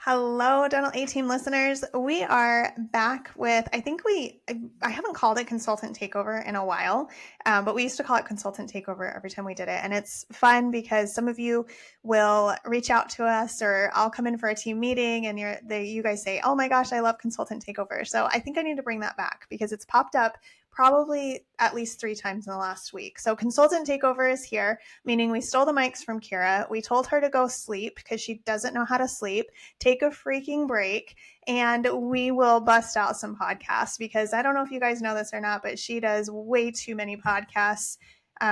Hello, Dental A Team listeners. We are back with, I haven't called it Consultant Takeover in a while, but we used to call it Consultant Takeover every time we did it. And it's fun because some of you will reach out to us, or I'll come in for a team meeting and you guys say, oh my gosh, I love Consultant Takeover. So I think I need to bring that back because it's popped up probably at least 3 times in the last week. So Consultant Takeover is here, meaning we stole the mics from Kira. We told her to go sleep because she doesn't know how to sleep. Take a freaking break, and we will bust out some podcasts because I don't know if you guys know this or not, but she does way too many podcasts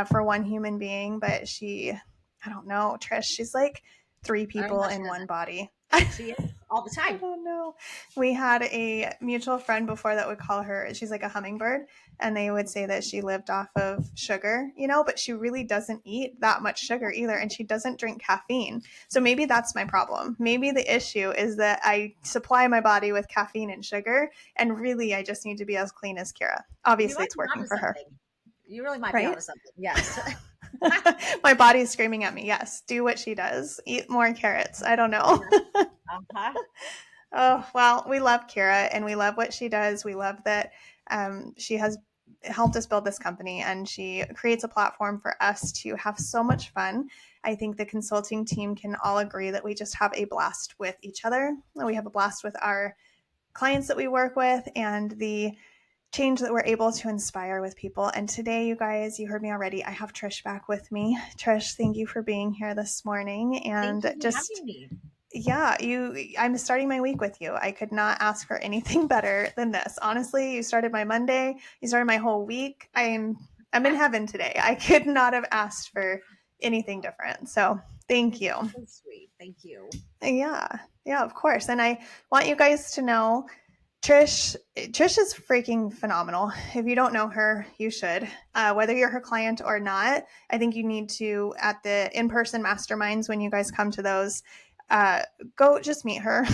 for one human being. But I don't know, Trish, she's like 3 people in one body. She is all the time. I don't know. We had a mutual friend before that would call her, she's like a hummingbird, and they would say that she lived off of sugar, but she really doesn't eat that much sugar either, and she doesn't drink caffeine. So maybe that's my problem. Maybe the issue is that I supply my body with caffeine and sugar, and really I just need to be as clean as Kira. Obviously, it's working for her. You really might be onto something. Yes. My body's screaming at me. Yes, do what she does. Eat more carrots. I don't know. Oh, well, we love Kira and we love what she does. We love that she has helped us build this company, and she creates a platform for us to have so much fun. I think the consulting team can all agree that we just have a blast with each other. We have a blast with our clients that we work with, and the change that we're able to inspire with people. And today, you guys, you heard me already, I have Trish back with me. Trish, thank you for being here this morning. And I'm starting my week with you. I could not ask for anything better than this. Honestly, you started my Monday, you started my whole week. I'm in heaven today. I could not have asked for anything different. So thank you. So sweet. Thank you. Yeah, of course. And I want you guys to know Trish is freaking phenomenal. If you don't know her, you should. Whether you're her client or not, I think you need to, at the in-person masterminds, when you guys come to those, go just meet her.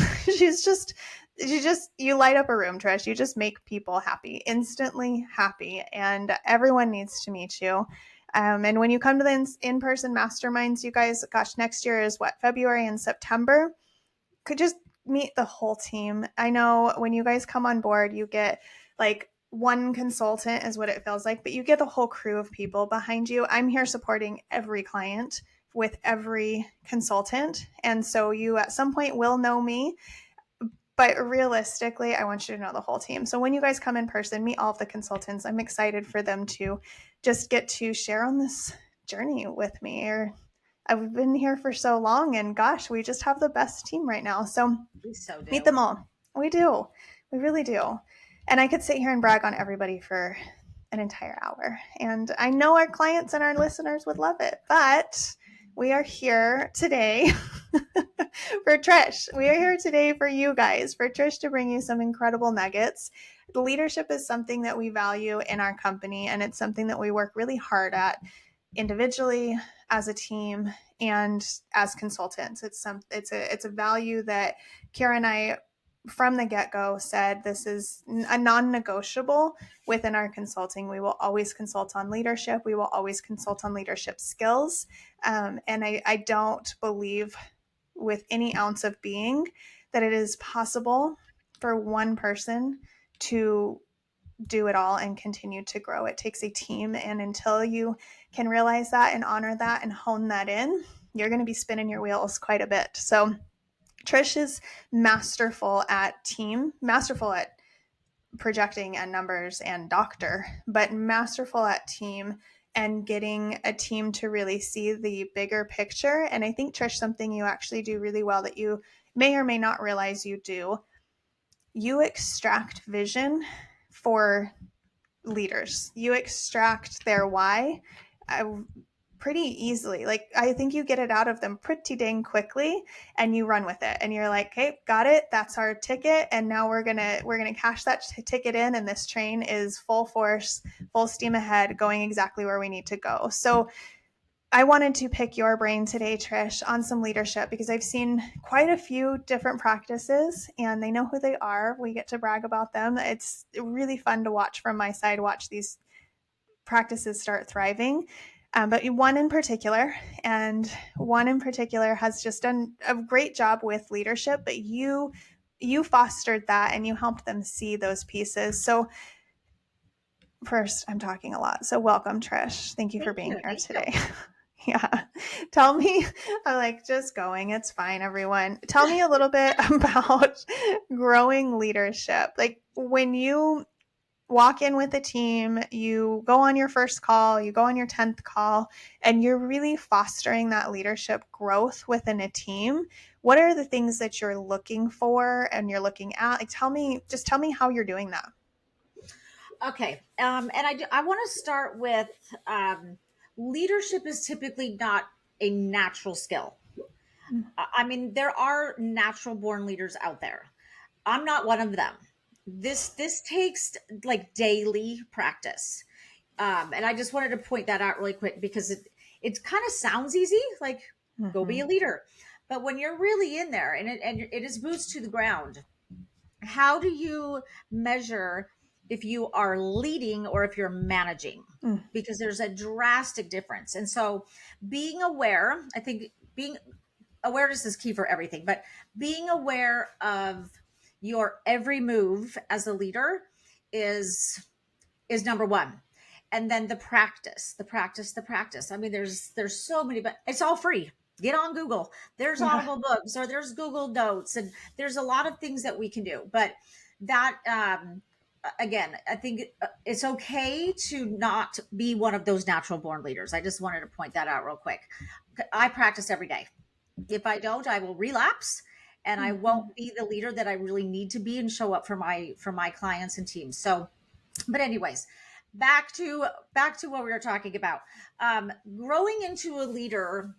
You light up a room, Trish. You just make people happy, instantly happy, and everyone needs to meet you. And when you come to the in-person masterminds, you guys, gosh, next year is what, February and September? Could just meet the whole team. I know when you guys come on board, you get like one consultant is what it feels like, but you get a whole crew of people behind you. I'm here supporting every client with every consultant. And so you at some point will know me, but realistically, I want you to know the whole team. So when you guys come in person, meet all of the consultants. I'm excited for them to just get to share on this journey with me. I've been here for so long, and gosh, we just have the best team right now. So meet them all. We do. We really do. And I could sit here and brag on everybody for an entire hour. And I know our clients and our listeners would love it, but we are here today for Trish. We are here today for you guys, for Trish to bring you some incredible nuggets. The leadership is something that we value in our company, and it's something that we work really hard at individually, as a team, and as consultants. It's a value that Kara and I, from the get-go, said this is a non-negotiable within our consulting. We will always consult on leadership. We will always consult on leadership skills. And I don't believe with any ounce of being that it is possible for one person to do it all and continue to grow. It takes a team, and until you can realize that and honor that and hone that in, you're going to be spinning your wheels quite a bit. So Trish is masterful at team, masterful at projecting and numbers and doctor, but masterful at team and getting a team to really see the bigger picture. And I think, Trish, something you actually do really well that you may or may not realize you do, you extract vision for leaders. You extract their why pretty easily. Like, I think you get it out of them pretty dang quickly, and you run with it, and you're like, hey, got it, that's our ticket, and now we're gonna cash that ticket in, and this train is full force, full steam ahead, going exactly where we need to go. So I wanted to pick your brain today, Trish, on some leadership, because I've seen quite a few different practices, and they know who they are. We get to brag about them. It's really fun to watch from my side, watch these practices start thriving. but one in particular, has just done a great job with leadership, but you fostered that and you helped them see those pieces. So first, I'm talking a lot. So welcome, Trish. Thank you for being here today. Yeah. Tell me, I'm like just going. It's fine, everyone. Tell me a little bit about growing leadership. Like when you walk in with a team, you go on your first call, you go on your 10th call, and you're really fostering that leadership growth within a team. What are the things that you're looking for and you're looking at? Like tell me how you're doing that. Okay. And I want to start with leadership is typically not a natural skill. I mean, there are natural born leaders out there. I'm not one of them. This takes like daily practice. And I just wanted to point that out really quick because it kind of sounds easy, like go be a leader. But when you're really in there and it is boots to the ground, how do you measure if you are leading or if you're managing? Because there's a drastic difference. And so being aware, I think being awareness is key for everything, but being aware of your every move as a leader is number one. And then the practice. I mean, there's so many, but it's all free. Get on Google. There's Audible books or there's Google Notes, and there's a lot of things that we can do. But that, again, I think it's okay to not be one of those natural born leaders. I just wanted to point that out real quick. I practice every day. If I don't, I will relapse and I won't be the leader that I really need to be and show up for my clients and teams. So, but anyways, back to what we were talking about. Growing into a leader,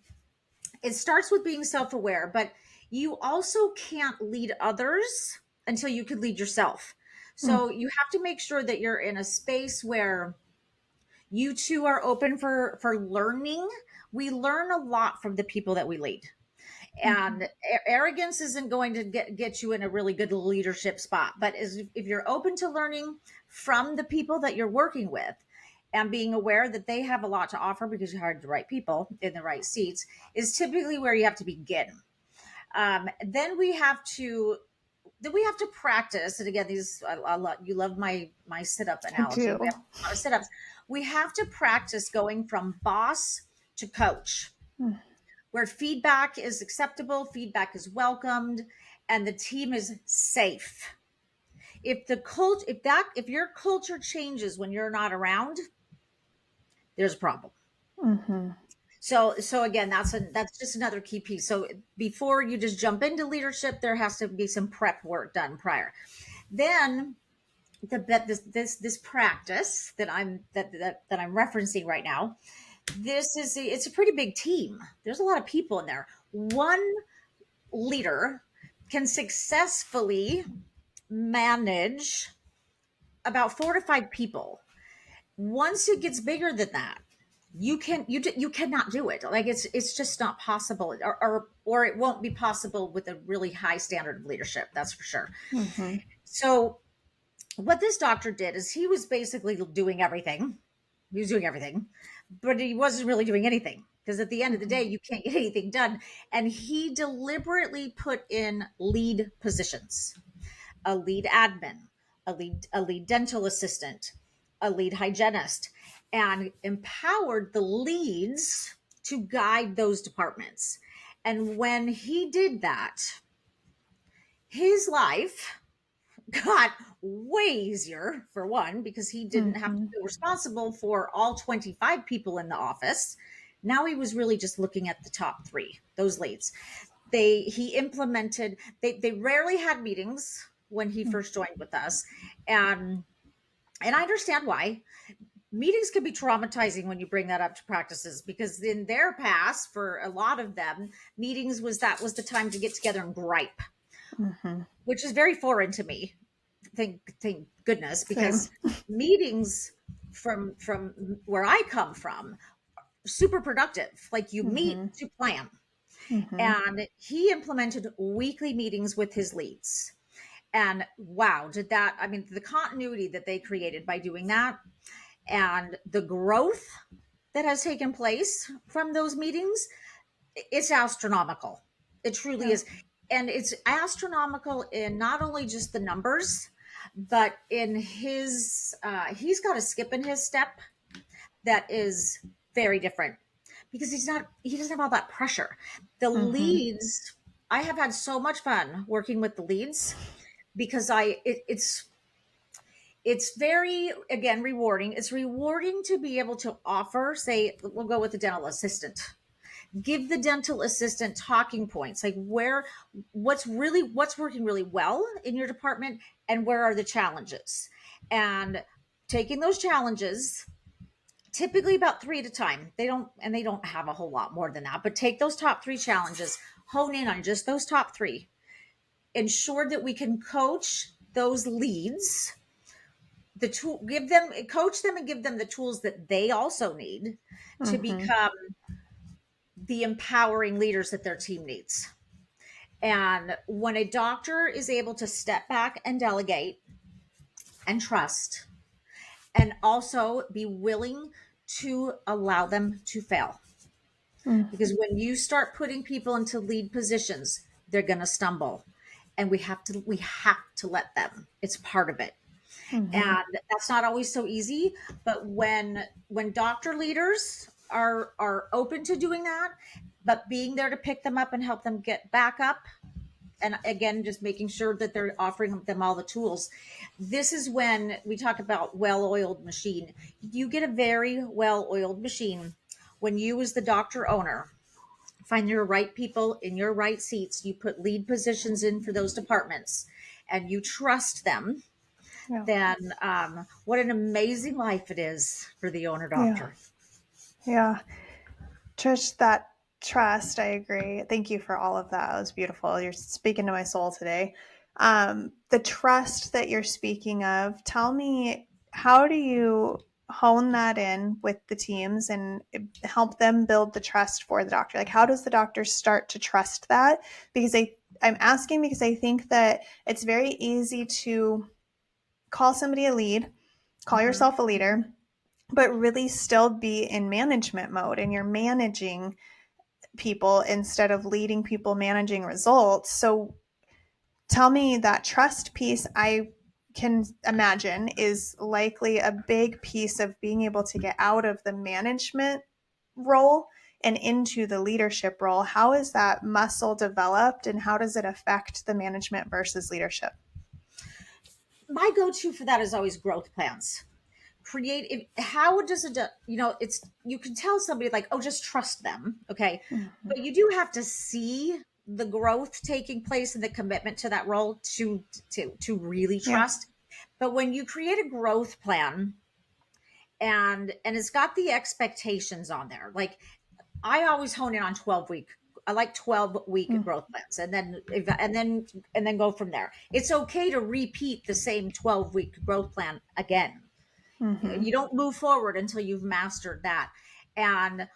it starts with being self-aware, but you also can't lead others until you can lead yourself. So you have to make sure that you're in a space where you two are open for learning. We learn a lot from the people that we lead. And arrogance isn't going to get you in a really good leadership spot. But if you're open to learning from the people that you're working with and being aware that they have a lot to offer because you hired the right people in the right seats is typically where you have to begin. Then we have to practice. And again, you love my sit-up analogy. We have a lot of sit-ups. We have to practice going from boss to coach. Where feedback is acceptable, feedback is welcomed, and the team is safe. If your culture changes when you're not around, there's a problem. So again, that's just another key piece. So before you just jump into leadership, there has to be some prep work done prior. Then this practice that I'm referencing right now. It's a pretty big team. There's a lot of people in there. One leader can successfully manage about 4 to 5 people. Once it gets bigger than that, you cannot do it. Like it's just not possible, or it won't be possible with a really high standard of leadership. That's for sure. So what this doctor did is he was basically doing everything. He was doing everything, but he wasn't really doing anything because at the end of the day, you can't get anything done. And he deliberately put in lead positions, a lead admin, a lead dental assistant, a lead hygienist, and empowered the leads to guide those departments. And when he did that, his life got way easier, for one, because he didn't have to be responsible for all 25 people in the office. Now he was really just looking at the top 3, those leads. He implemented, they rarely had meetings when he first joined with us. And I understand why. Meetings can be traumatizing when you bring that up to practices, because in their past, for a lot of them, meetings was the time to get together and gripe. Which is very foreign to me. Thank goodness, because meetings from where I come from, super productive. Like you meet to plan. And he implemented weekly meetings with his leads. And wow, I mean, the continuity that they created by doing that and the growth that has taken place from those meetings, it's astronomical. It truly Yeah. is. And it's astronomical in not only just the numbers, but in he's got a skip in his step that is very different because he doesn't have all that pressure. The Mm-hmm. leads, I have had so much fun working with the leads because it's very, again, rewarding. It's rewarding to be able to offer, say, we'll go with the dental assistant, give the dental assistant talking points, like what's working really well in your department and where are the challenges, and taking those challenges, typically about 3 at a time. They don't have a whole lot more than that, but take those top 3 challenges, hone in on just those top 3, ensure that we can coach those leads, the tool, give them, coach them and give them the tools that they also need to Mm-hmm. become the empowering leaders that their team needs. And when a doctor is able to step back and delegate and trust, and also be willing to allow them to fail. Mm-hmm. Because when you start putting people into lead positions, they're going to stumble. And we have to let them. It's part of it. Mm-hmm. And that's not always so easy, but when doctor leaders are open to doing that, but being there to pick them up and help them get back up, and again, just making sure that they're offering them all the tools. This is when we talk about well-oiled machine. You get a very well-oiled machine when you, as the doctor owner, find your right people in your right seats. You put lead positions in for those departments and you trust them. Yeah. Then what an amazing life it is for the owner Yeah. doctor. Yeah. Trish, that trust, I agree. Thank you for all of that. It was beautiful. You're speaking to my soul today. The trust that you're speaking of, tell me, how do you hone that in with the teams and help them build the trust for the doctor? Like, how does the doctor start to trust that? Because I'm asking because I think that it's very easy to call somebody a lead, call Mhm. yourself a leader, but really still be in management mode, and you're managing people instead of leading people, managing results. So tell me, that trust piece, I can imagine, is likely a big piece of being able to get out of the management role and into the leadership role. How is that muscle developed, and how does it affect the management versus leadership? My go-to for that is always growth plans. How does it, it's, you can tell somebody like, oh, just trust them. Okay. Mm-hmm. But you do have to see the growth taking place and the commitment to that role to really Yeah. trust. But when you create a growth plan and it's got the expectations on there, like I always hone in on 12-week. I like 12-week growth plans, and then go from there. It's okay to repeat the same 12-week growth plan again. Mm-hmm. You don't move forward until you've mastered that. And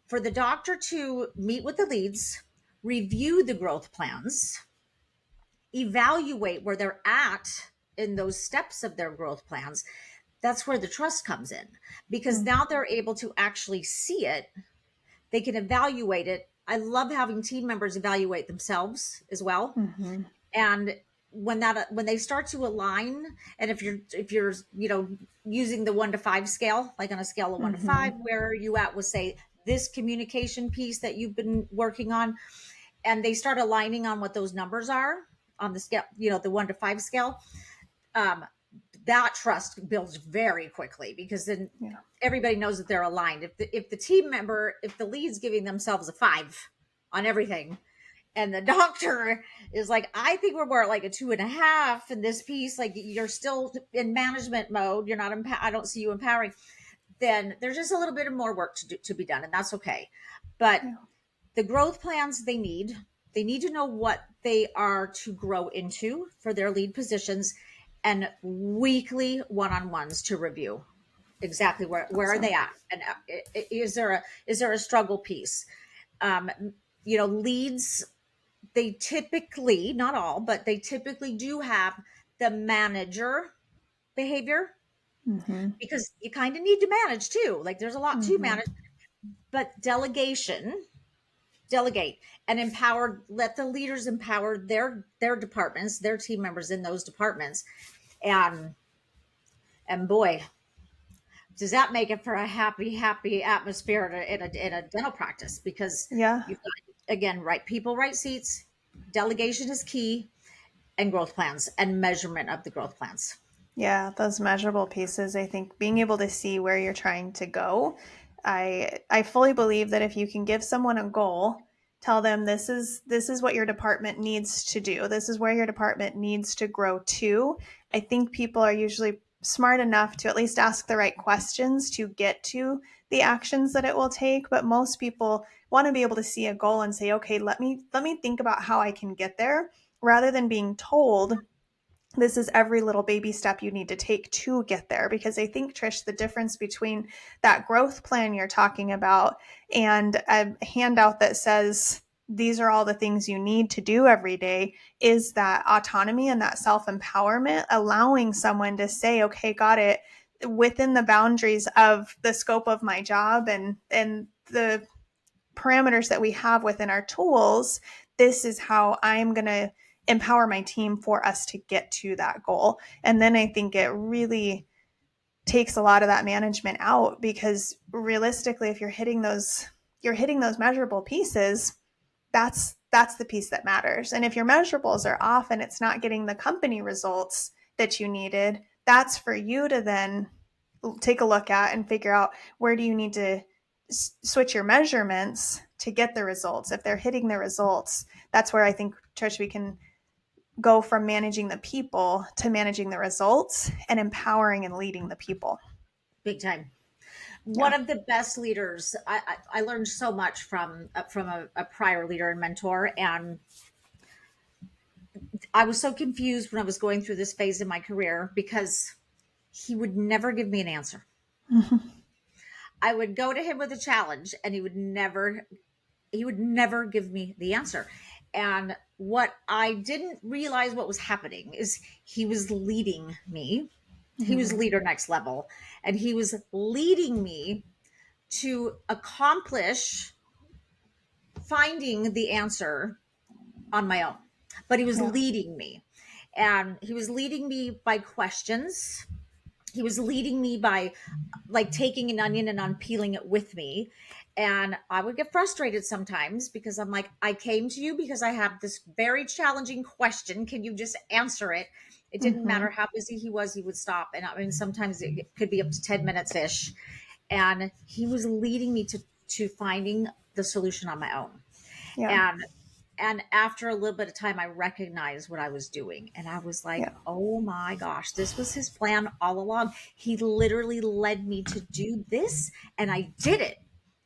for the doctor to meet with the leads, review the growth plans, evaluate where they're at in those steps of their growth plans, that's where the trust comes in, because now they're able to actually see it. They can evaluate it. I love having team members evaluate themselves as well. Mm-hmm. And when they start to align, and if you're using the 1 to 5 scale, like on a scale of 1 to 5, Mm-hmm. where are you at with, say, this communication piece that you've been working on, and they start aligning on what those numbers are on the scale, the 1 to 5 scale, um, that trust builds very quickly, because then Yeah. everybody knows that they're aligned. If the team member, if the lead's giving themselves a 5 on everything, and the doctor is like, I think we're more at like a 2.5 in this piece, like you're still in management mode, you're not I don't see you empowering, then there's just a little bit of more work to be done, and that's okay. But Yeah. the growth plans, they need to know what they are to grow into for their lead positions, and weekly one-on-ones to review exactly where are Awesome. they at, and is there a struggle piece. um Leads, they typically, not all, but they typically do have the manager behavior, Mm-hmm. because you kind of need to manage too. Like there's a lot to Mm-hmm. manage, But delegate and empower, let the leaders empower their departments, their team members in those departments. And boy, does that make it for a happy atmosphere in a dental practice, because Yeah. you've got, again, right people, right seats. Delegation is key, and growth plans and measurement of the growth plans. Yeah, those measurable pieces, I think being able to see where you're trying to go. I fully believe that if you can give someone a goal, tell them this is what your department needs to do. This is where your department needs to grow to. I think people are usually smart enough to at least ask the right questions to get to the actions that it will take, but most people want to be able to see a goal and say, "Okay, let me think about how I can get there," rather than being told this is every little baby step you need to take to get there. Because I think, Trish, the difference between that growth plan you're talking about and a handout that says these are all the things you need to do every day is that autonomy and that self-empowerment, allowing someone to say, okay, got it, within the boundaries of the scope of my job and the parameters that we have within our tools, this is how I'm going to empower my team for us to get to that goal. And then I think it really takes a lot of that management out, because realistically, if you're hitting those measurable pieces, that's the piece that matters. And if your measurables are off and it's not getting the company results that you needed, that's for you to then take a look at and figure out where do you need to switch your measurements to get the results. If they're hitting the results, that's where I think, Trish, we can go from managing the people to managing the results and empowering and leading the people. Big time. Yeah. One of the best leaders, I learned so much from a prior leader and mentor. And I was so confused when I was going through this phase in my career, because he would never give me an answer. I would go to him with a challenge, and he would never give me the answer. And what I didn't realize what was happening is he was leading me. He was leader next level, and he was leading me to accomplish finding the answer on my own. But he was Yeah. leading me, and he was leading me by questions. He was leading me by, like, taking an onion and unpeeling it with me. And I would get frustrated sometimes, because I'm like, I came to you because I have this very challenging question. Can you just answer it? It didn't Mm-hmm. matter how busy he was, he would stop. And I mean, sometimes it could be up to 10 minutes ish. And he was leading me to finding the solution on my own. Yeah. And after a little bit of time, I recognized what I was doing, and I was like, Yeah. oh my gosh, this was his plan all along. He literally led me to do this, and I did it.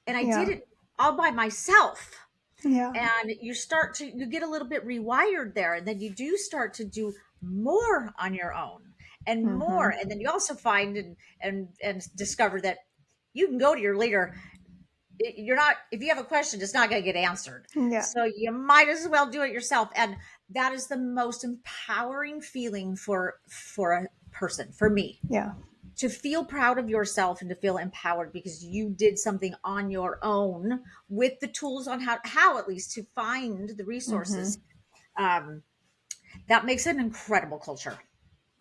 And I did Yeah. it all by myself. Yeah. And you get a little bit rewired there, and then you do start to do more on your own and more. Mm-hmm. And then you also find and discover that you can go to your leader. You're not, if you have a question, it's not going to get answered, Yeah. so you might as well do it yourself. And that is the most empowering feeling for a person, for me, Yeah. to feel proud of yourself and to feel empowered because you did something on your own with the tools on how at least to find the Mm-hmm. resources. um, that makes an incredible culture.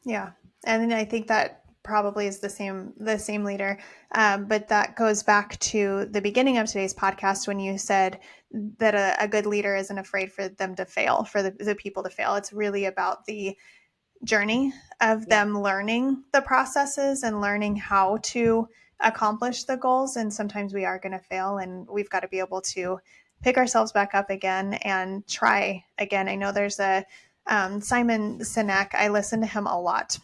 Yeah. And then I think that probably is the same leader. But that goes back to the beginning of today's podcast when you said that a good leader isn't afraid for them to fail, for the people to fail. It's really about the journey of Yeah. them learning the processes and learning how to accomplish the goals. And sometimes we are going to fail, and we've got to be able to pick ourselves back up again and try again. I know there's a Simon Sinek. I listen to him a lot,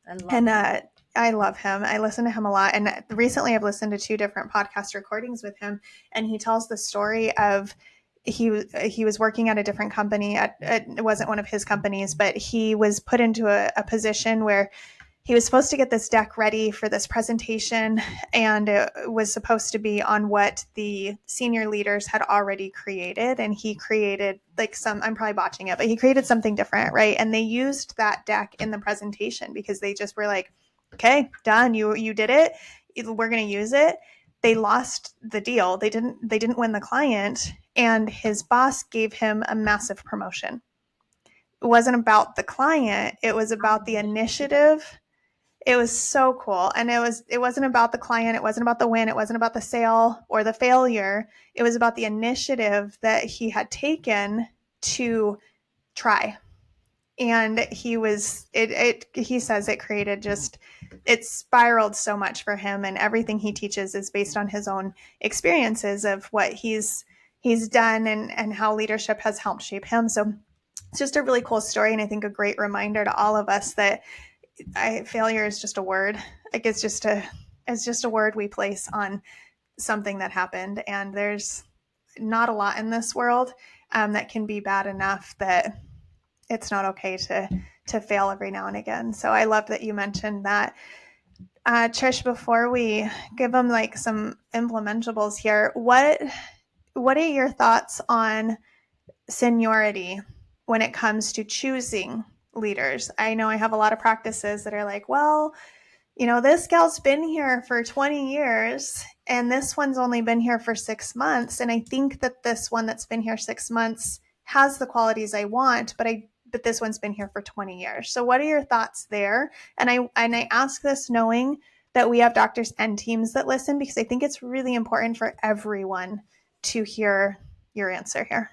I love and him. I love him. I listen to him a lot. And recently I've listened to 2 different podcast recordings with him, and he tells the story of he was working at a different company. It wasn't one of his companies, but he was put into a position where he was supposed to get this deck ready for this presentation, and it was supposed to be on what the senior leaders had already created. And he created I'm probably botching it, but he created something different, right? And they used that deck in the presentation because they just were like, okay, done. You did it. We're going to use it. they lost the deal. They didn't win the client, and his boss gave him a massive promotion. It wasn't about the client, it was about the initiative. It was so cool. And it wasn't about the client, it wasn't about the win, it wasn't about the sale or the failure. It was about the initiative that he had taken to try. And he says it created it spiraled so much for him, and everything he teaches is based on his own experiences of what he's done and how leadership has helped shape him. So it's just a really cool story, and I think a great reminder to all of us that failure is just a word. Like it's just a word we place on something that happened, and there's not a lot in this world that can be bad enough that it's not okay to fail every now and again. So I love that you mentioned that. Trish, before we give them like some implementables here, what are your thoughts on seniority when it comes to choosing leaders? I know I have a lot of practices that are like, well, this gal's been here for 20 years and this one's only been here for 6 months. And I think that this one that's been here 6 months has the qualities I want, but this one's been here for 20 years. So what are your thoughts there? And I ask this knowing that we have doctors and teams that listen, because I think it's really important for everyone to hear your answer here.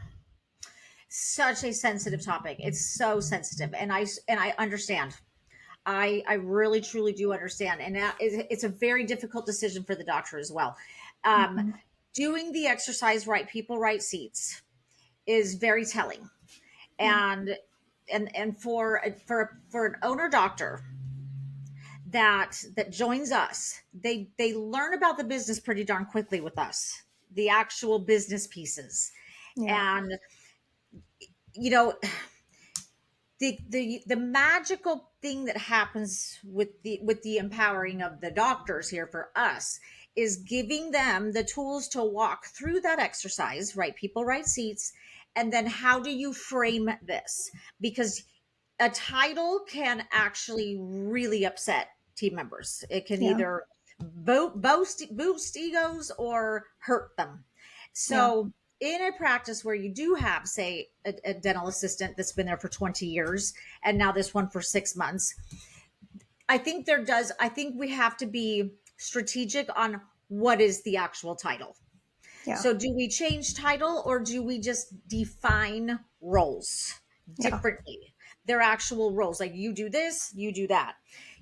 Such a sensitive topic. It's so sensitive. And I understand. I really truly do understand. And it's a very difficult decision for the doctor as well. Doing the exercise right people, right seats is very telling. And for an owner doctor that joins us, they learn about the business pretty darn quickly with us, the actual business pieces. And the magical thing that happens with the empowering of the doctors here for us is giving them the tools to walk through that exercise, right people, right seats. And then how do you frame this? Because a title can actually really upset team members. It can either boost egos or hurt them. So in a practice where you do have, say, a dental assistant that's been there for 20 years and now this one for 6 months, I think we have to be strategic on what is the actual title. So do we change title or do we just define roles differently? Their actual roles, like you do this, you do that,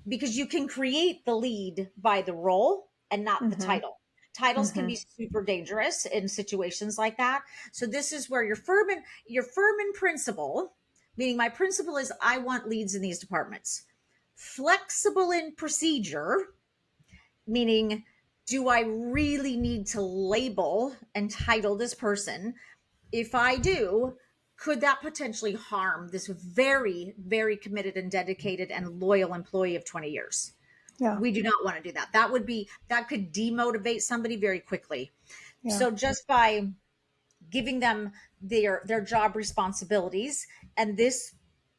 because you can create the lead by the role and not the title. Titles can be super dangerous in situations like that. So this is where you're firm in principle, meaning my principle is I want leads in these departments. Flexible in procedure, meaning do I really need to label and title this person? If I do, could that potentially harm this very, very committed and dedicated and loyal employee of 20 years? We do not want to do that. That could demotivate somebody very quickly. So just by giving them their job responsibilities, and this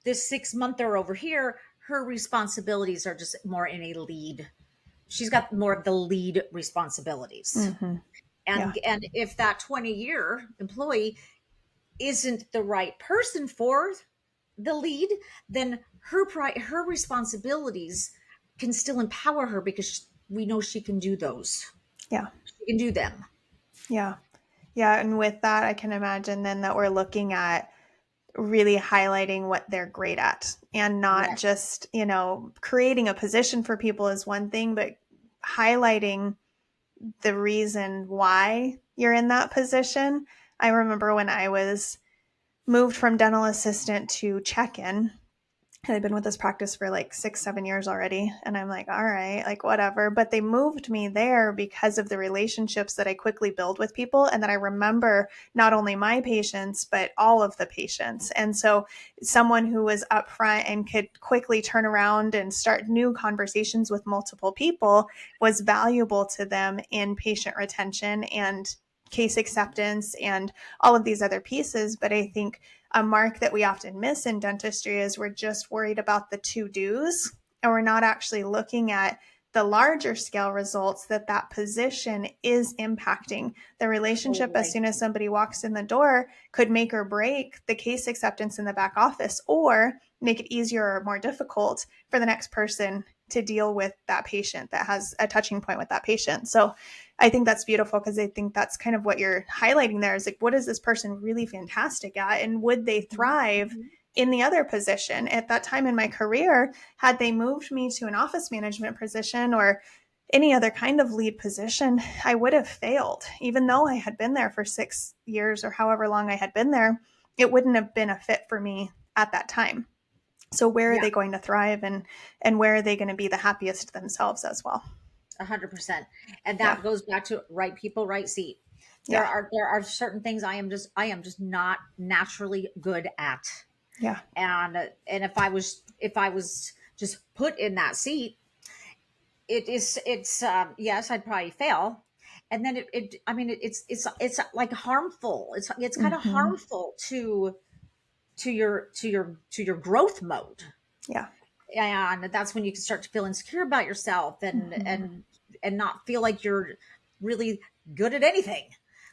6-monther over here, her responsibilities are just more in a lead. She's got more of the lead responsibilities. And if that 20-year employee isn't the right person for the lead, then her responsibilities can still empower her because we know she can do those. She can do them. And with that, I can imagine then that we're looking at really highlighting what they're great at, and not just, creating a position for people is one thing, but highlighting the reason why you're in that position. I remember when I was moved from dental assistant to check-in, and I've been with this practice for like 6-7 years already. And I'm like, all right, like whatever. But they moved me there because of the relationships that I quickly build with people. And that I remember not only my patients, but all of the patients. And so someone who was upfront and could quickly turn around and start new conversations with multiple people was valuable to them in patient retention and case acceptance and all of these other pieces. But I think a mark that we often miss in dentistry is we're just worried about the to-dos, and we're not actually looking at the larger scale results that position is impacting. The relationship as soon as somebody walks in the door could make or break the case acceptance in the back office, or make it easier or more difficult for the next person to deal with that patient that has a touching point with that patient. So I think that's beautiful, because I think that's kind of what you're highlighting there, is like, what is this person really fantastic at? And would they thrive in the other position? At that time in my career, had they moved me to an office management position or any other kind of lead position, I would have failed. Even though I had been there for 6 years or however long I had been there, it wouldn't have been a fit for me at that time. So where are they going to thrive, and where are they going to be the happiest themselves as well? 100%. And that goes back to right people, right seat. There are certain things I am just not naturally good at. Yeah. And if I was just put in that seat, it's yes, I'd probably fail. And then it's like harmful. It's kind of harmful to your growth mode. Yeah. And that's when you can start to feel insecure about yourself, and not feel like you're really good at anything.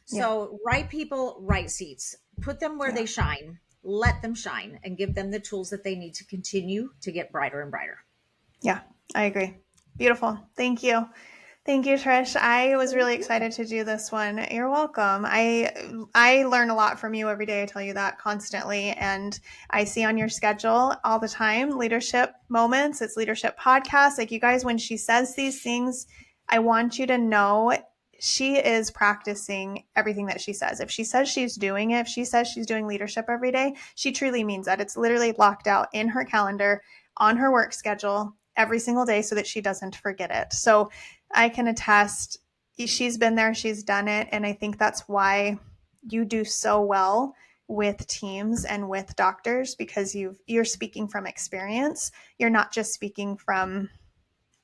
So right people, right seats, put them where they shine, let them shine, and give them the tools that they need to continue to get brighter and brighter. Yeah, I agree. Beautiful. Thank you. Thank you, Trish. I was really excited to do this one. You're welcome. I learn a lot from you every day. I tell you that constantly. And I see on your schedule all the time, leadership moments. It's leadership podcasts. Like, you guys, when she says these things, I want you to know she is practicing everything that she says. If she says she's doing it, if she says she's doing leadership every day, she truly means that. It's literally locked out in her calendar, on her work schedule every single day, so that she doesn't forget it. So I can attest, she's been there, she's done it. And I think that's why you do so well with teams and with doctors, because you're speaking from experience. You're not just speaking from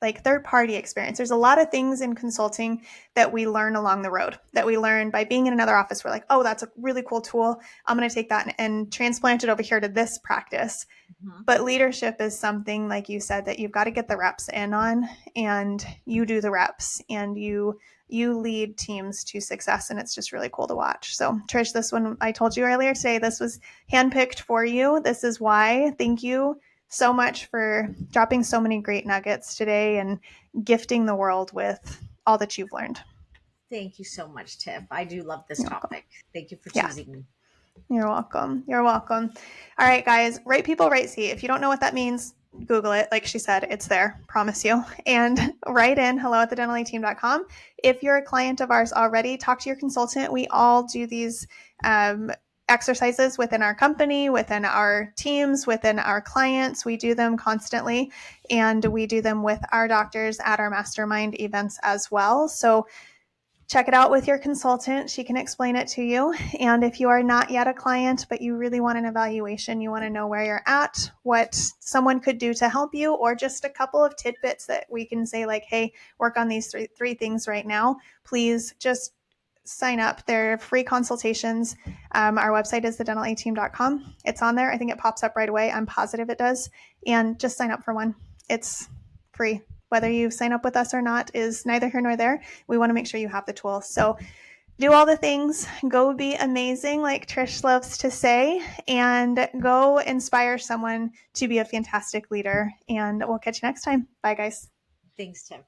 like third party experience. There's a lot of things in consulting that we learn along the road, that we learn by being in another office. We're like, oh, that's a really cool tool. I'm going to take that and transplant it over here to this practice. But leadership is something, like you said, that you've got to get the reps in on, and you do the reps, and you lead teams to success. And it's just really cool to watch. So Trish, this one, I told you earlier today, this was handpicked for you. This is why. Thank you so much for dropping so many great nuggets today and gifting the world with all that you've learned. Thank you so much, Tiff. I do love this topic. Thank you for choosing me. You're welcome. You're welcome. All right, guys, right people, right seat. If you don't know what that means, Google it. Like she said, it's there, promise you. And write in hello@thedentalateam.com. If you're a client of ours already, talk to your consultant. We all do these exercises within our company, within our teams, within our clients. We do them constantly, and we do them with our doctors at our mastermind events as well. So check it out with your consultant. She can explain it to you. And if you are not yet a client, but you really want an evaluation, you want to know where you're at, what someone could do to help you, or just a couple of tidbits that we can say like, hey, work on these three things right now, please just sign up. They're free consultations. Our website is thedentalateam.com. It's on there. I think it pops up right away. I'm positive it does. And just sign up for one. It's free. Whether you sign up with us or not is neither here nor there. We want to make sure you have the tools. So do all the things. Go be amazing, like Trish loves to say, and go inspire someone to be a fantastic leader. And we'll catch you next time. Bye, guys. Thanks, Tim.